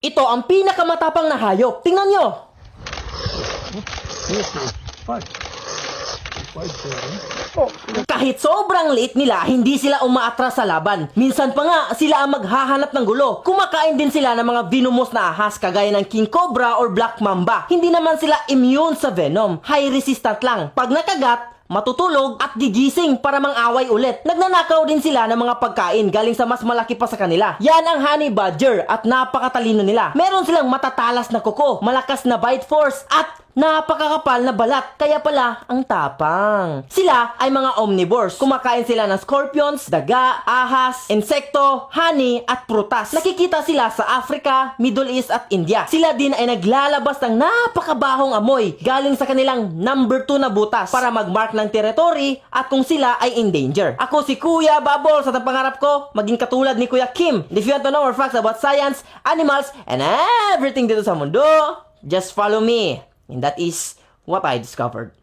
Ito ang pinakamatapang na hayop. Tingnan nyo! Kahit sobrang liit nila, hindi sila umaatras sa laban. Minsan pa nga, sila ang maghahanap ng gulo. Kumakain din sila ng mga venomous na ahas kagaya ng king cobra or black mamba. Hindi naman sila immune sa venom. High resistant lang. Pag nakagat, matutulog at gigising para mang-away ulit. Nagnanakaw din sila ng mga pagkain galing sa mas malaki pa sa kanila. Yan ang honey badger at napakatalino nila. Meron silang matatalas na kuko, malakas na bite force at napakakapal na balat. Kaya pala ang tapang. Sila ay mga omnivores. Kumakain sila ng scorpions, daga, ahas, insekto, honey at prutas. Nakikita sila sa Africa, Middle East at India. Sila din ay naglalabas ng napakabahong amoy galing sa kanilang number 2 na butas para magmark ng territory at kung sila ay in danger. Ako si Kuya Babol. Sa pangarap ko, maging katulad ni Kuya Kim. And if you want to know more facts about science, animals, and everything dito sa mundo, just follow me. And that is what I discovered.